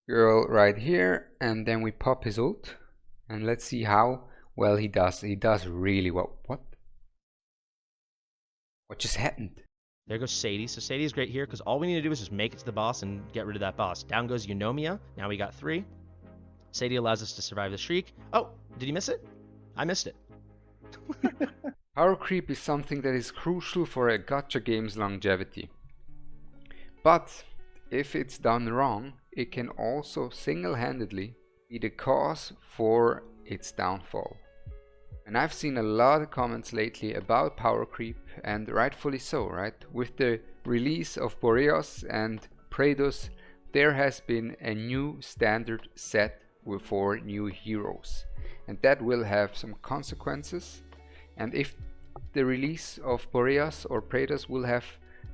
Girl right here, and then we pop his ult, and let's see how well he does. He does really well. What just happened? There goes Sadie. So Sadie is great here because all we need to do is just make it to the boss and get rid of that boss. Down goes Eunomia. Now we got 3. Sadie allows us to survive the Shriek. Oh, did he miss it? I missed it. Power creep is something that is crucial for a gacha game's longevity. But if it's done wrong, it can also single-handedly be the cause for its downfall. And I've seen a lot of comments lately about power creep, and rightfully so, right? With the release of Boreas and Praetus, there has been a new standard set for new heroes, and that will have some consequences. And if the release of Boreas or Praetus will have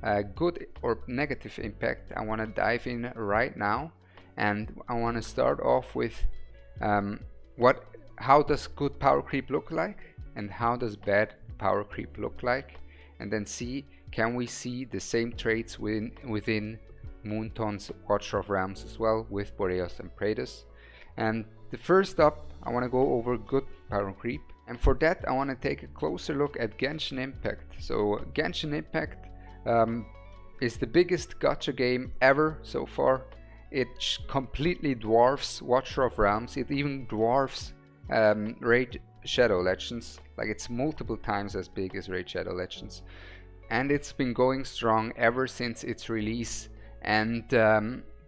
a good or negative impact, I want to dive in right now, and I want to start off with how does good power creep look like and how does bad power creep look like, and then see, can we see the same traits within Moonton's Watcher of Realms as well with Boreas and Praetus. And the first up, I want to go over good power creep, and for that I want to take a closer look at Genshin Impact. So Genshin Impact is the biggest gacha game ever so far. It completely dwarfs Watcher of Realms. It even dwarfs Raid Shadow Legends. Like, it's multiple times as big as Raid Shadow Legends, and it's been going strong ever since its release. And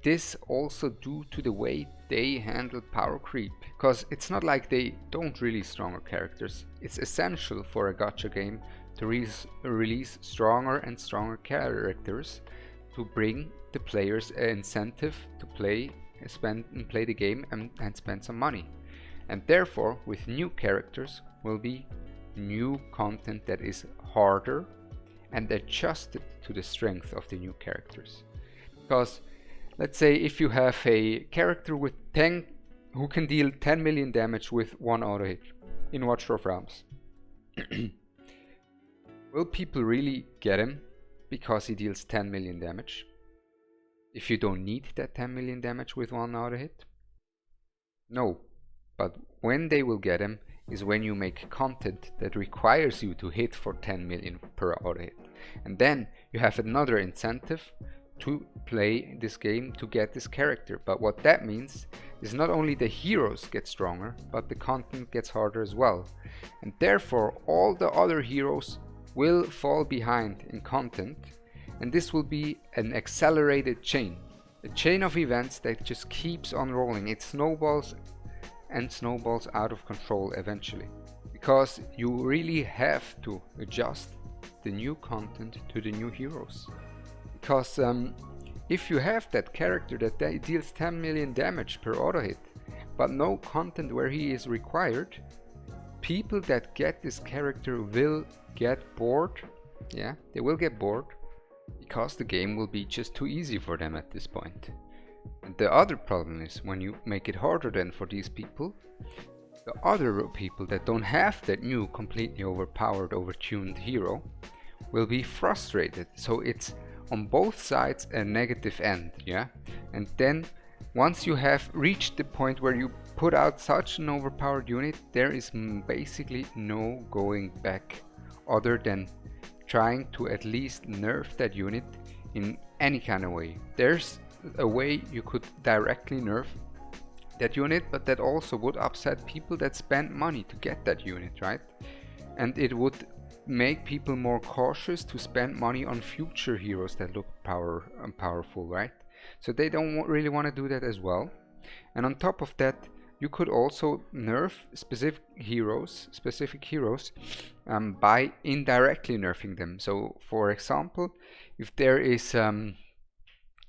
this also due to the way they handle power creep, because it's not like they don't release stronger characters. It's essential for a gacha game to release stronger and stronger characters to bring the players an incentive to play the game and spend some money. And therefore, with new characters will be new content that is harder and adjusted to the strength of the new characters. Because let's say if you have a character with 10 who can deal 10 million damage with 1 auto hit in Watcher of Realms, will people really get him because he deals 10 million damage if you don't need that 10 million damage with 1 auto hit? No. But when they will get him is when you make content that requires you to hit for 10 million per auto hit. And then you have another incentive to play this game to get this character. But what that means is not only the heroes get stronger, but the content gets harder as well. And therefore all the other heroes will fall behind in content, and this will be an accelerated chain. A chain of events that just keeps on rolling. It snowballs and snowballs out of control eventually, because you really have to adjust the new content to the new heroes. Because if you have that character that deals 10 million damage per auto hit but no content where he is required, people that get this character will get bored. Yeah, they will get bored because the game will be just too easy for them at this point. And the other problem is, when you make it harder then for these people, the other people that don't have that new completely overpowered, overtuned hero will be frustrated. So it's on both sides a negative end, yeah? And then once you have reached the point where you put out such an overpowered unit, there is basically no going back other than trying to at least nerf that unit in any kind of way. There's a way you could directly nerf that unit, but that also would upset people that spend money to get that unit, right? And it would make people more cautious to spend money on future heroes that look powerful, right? So they don't really want to do that as well. And on top of that, you could also nerf specific heroes by indirectly nerfing them. So for example, if there is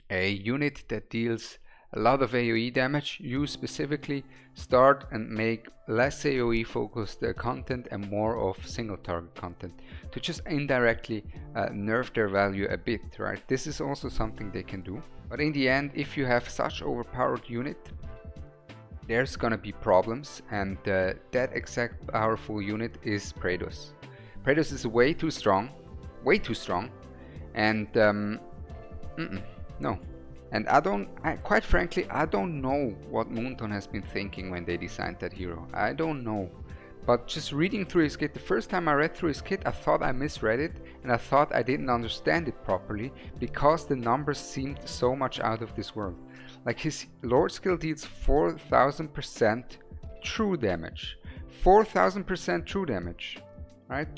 a unit that deals a lot of AoE damage, you specifically start and make less AoE focused content and more of single target content to just indirectly nerf their value a bit, right? This is also something they can do. But in the end, if you have such overpowered unit, there's gonna be problems, and that exact powerful unit is Praetus. Praetus is way too strong, and no, And quite frankly, I don't know what Moonton has been thinking when they designed that hero. I don't know. But just reading through his kit, the first time I read through his kit, I thought I misread it, and I thought I didn't understand it properly, because the numbers seemed so much out of this world. Like, his Lord skill deals 4000% true damage. 4000% true damage, right?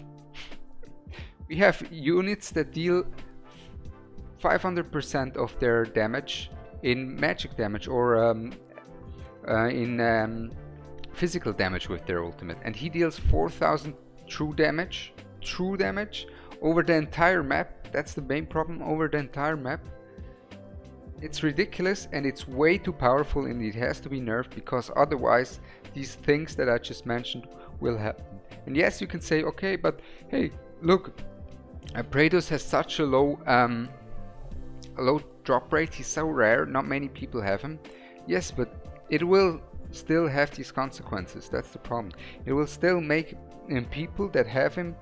We have units that deal 500% of their damage in magic damage, or in physical damage with their ultimate, and he deals 4000 true damage over the entire map. That's the main problem, over the entire map. It's ridiculous, and it's way too powerful, and it has to be nerfed, because otherwise these things that I just mentioned will happen. And yes, you can say, okay, but hey, look, Praetus has such a low drop rate, he's so rare, not many people have him. Yes, but it will still have these consequences. That's the problem. It will still make people that have him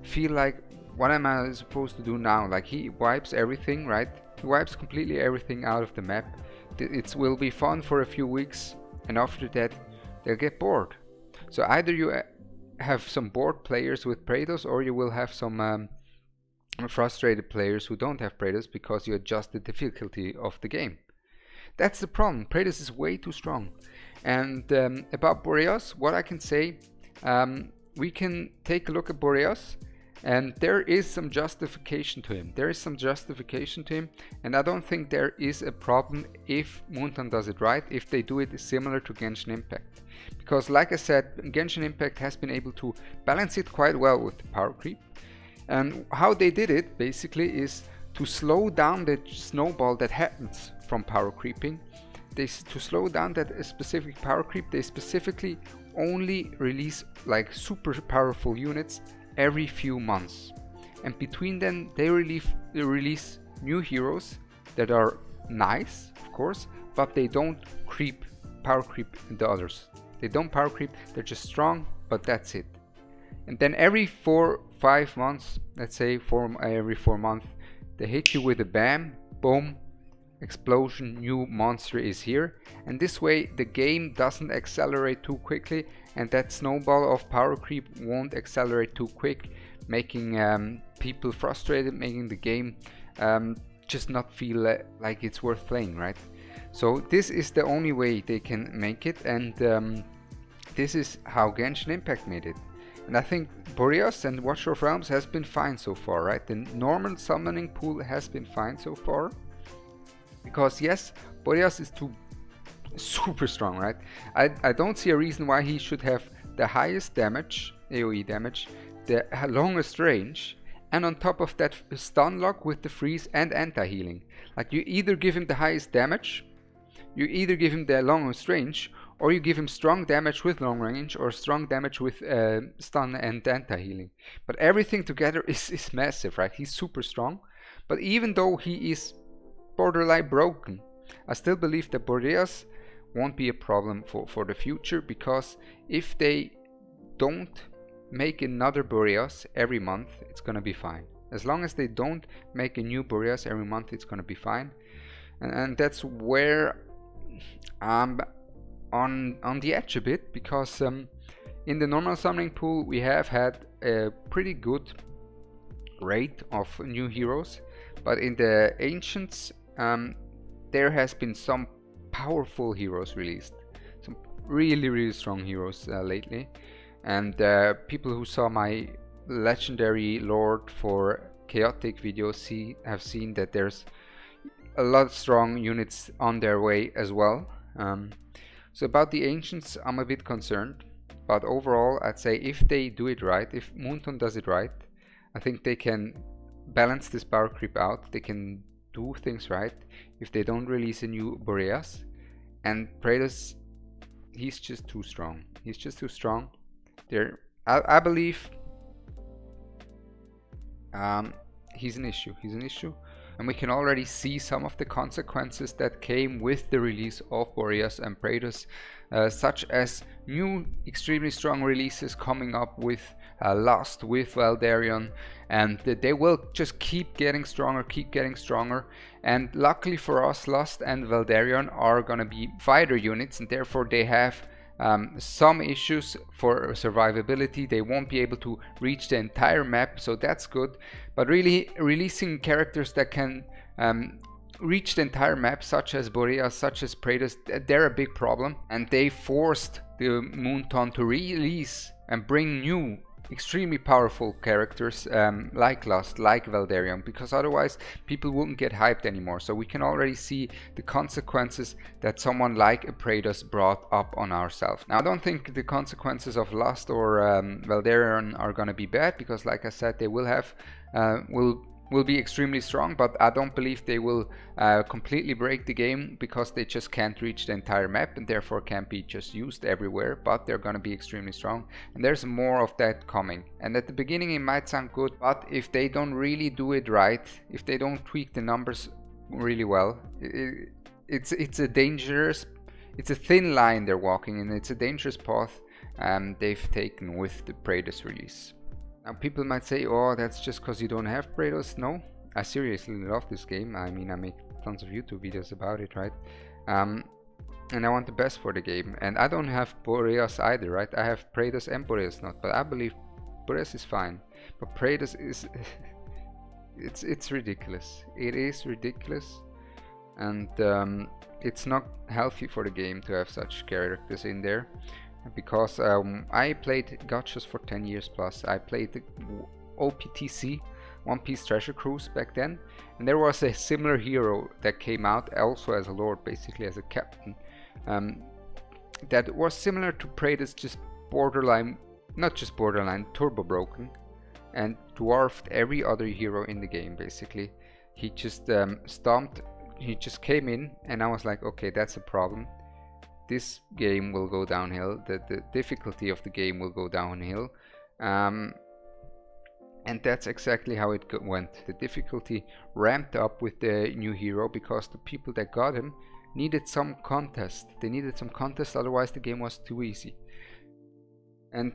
feel like, what am I supposed to do now? Like, he wipes everything, right? He wipes completely everything out of the map. It will be fun for a few weeks, and after that they'll get bored. So either you have some bored players with Praetus, or you will have some frustrated players who don't have Praetus because you adjust the difficulty of the game. That's the problem. Praetus is way too strong. And about Boreas, what I can say, we can take a look at Boreas, and there is some justification to him. And I don't think there is a problem if Moonton does it right, if they do it similar to Genshin Impact. Because like I said, Genshin Impact has been able to balance it quite well with the power creep. And how they did it basically is to slow down the snowball that happens from power creeping. To slow down that specific power creep, they specifically only release like super powerful units every few months, and between them they release new heroes that are nice, of course, but they don't power creep the others. They don't power creep, they're just strong, but that's it. And then every 4-5 months, let's say every 4 months, they hit you with a bam, boom, explosion, new monster is here. And this way the game doesn't accelerate too quickly, and that snowball of power creep won't accelerate too quick, making people frustrated, making the game just not feel like it's worth playing, right? So this is the only way they can make it, and this is how Genshin Impact made it. And I think Boreas and Watcher of Realms has been fine so far, right? The normal summoning pool has been fine so far. Because yes, Boreas is super strong, right? I don't see a reason why he should have the highest damage, AoE damage, the longest range, and on top of that stun lock with the freeze and anti-healing. Like, you either give him the highest damage, you either give him the longest range, or you give him strong damage with long range, or strong damage with stun and anti-healing. But everything together is massive, right? He's super strong. But even though he is borderline broken, I still believe that Boreas won't be a problem for the future, because if they don't make another Boreas every month, it's gonna be fine. As long as they don't make a new Boreas every month, it's gonna be fine. And that's where I'm on the edge a bit, because in the normal summoning pool we have had a pretty good rate of new heroes, but in the Ancients there has been some powerful heroes released, some really strong heroes lately, and people who saw my legendary Lord for chaotic video have seen that there's a lot of strong units on their way as well. So about the Ancients, I'm a bit concerned, but overall I'd say if they do it right, if Moonton does it right, I think they can balance this power creep out, they can do things right if they don't release a new Boreas. And Praetus, he's just too strong. I believe he's an issue. and we can already see some of the consequences that came with the release of Boreas and Praetus, such as new extremely strong releases coming up with Lust, with Valderon, and they will just keep getting stronger, and luckily for us, Lust and Valderon are gonna be fighter units, and therefore they have some issues for survivability. They won't be able to reach the entire map, so that's good. But really, releasing characters that can reach the entire map, such as Boreas, such as Praetus, they're a big problem, and they forced the Moonton to release and bring new extremely powerful characters like Lust, like Valderon, because otherwise people wouldn't get hyped anymore. So we can already see the consequences that someone like a Praetus brought up on ourselves. Now I don't think the consequences of Lust or Valderon are gonna be bad, because like I said, they will have will be extremely strong, but I don't believe they will completely break the game, because they just can't reach the entire map and therefore can't be just used everywhere, but they're gonna be extremely strong, and there's more of that coming. And at the beginning it might sound good, but if they don't really do it right, if they don't tweak the numbers really well, it's a thin line they're walking, and it's a dangerous path they've taken with the Praetus release. Now people might say, oh, that's just because you don't have Praetus. No, I seriously love this game. I mean, I make tons of YouTube videos about it, right? And I want the best for the game. And I don't have Boreas either, right? I have Praetus and Boreas not, but I believe Boreas is fine. But Praetus is... it's ridiculous. It is ridiculous. And it's not healthy for the game to have such characters in there. Because I played gachas for 10 years plus. I played the OPTC, One Piece Treasure Cruise, back then, and there was a similar hero that came out also as a lord, basically as a captain, that was similar to Praetus, just borderline, not just borderline, turbo broken, and dwarfed every other hero in the game basically. He just he just came in, and I was like, okay, that's a problem. This game will go downhill, the difficulty of the game will go downhill, and that's exactly how it went. The difficulty ramped up with the new hero, because the people that got him needed some contest. They needed some contest, otherwise the game was too easy. And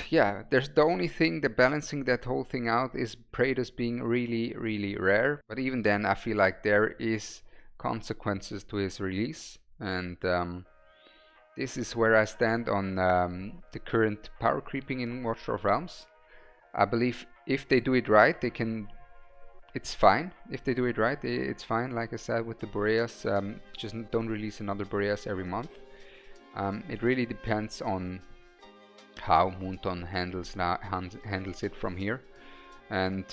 yeah, there's the only thing that balancing that whole thing out is Praetus being really, really rare, but even then I feel like there is consequences to his release, and this is where I stand on the current power creeping in Watcher of Realms. I believe if they do it right, they can. It's fine. If they do it right, it's fine. Like I said with the Boreas, just don't release another Boreas every month. It really depends on how Moonton handles it from here, and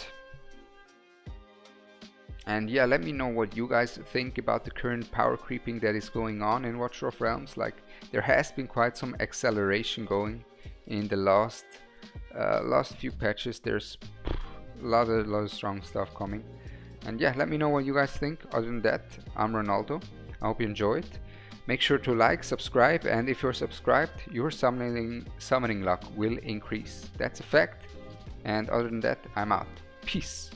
yeah, let me know what you guys think about the current power creeping that is going on in Watcher of Realms. Like, there has been quite some acceleration going in the last few patches. There's a lot of strong stuff coming, and yeah, let me know what you guys think. Other than that, I'm Ronaldo. I hope you enjoyed. Make sure to like, subscribe, and if you're subscribed, your summoning luck will increase. That's a fact. And other than that, I'm out. Peace.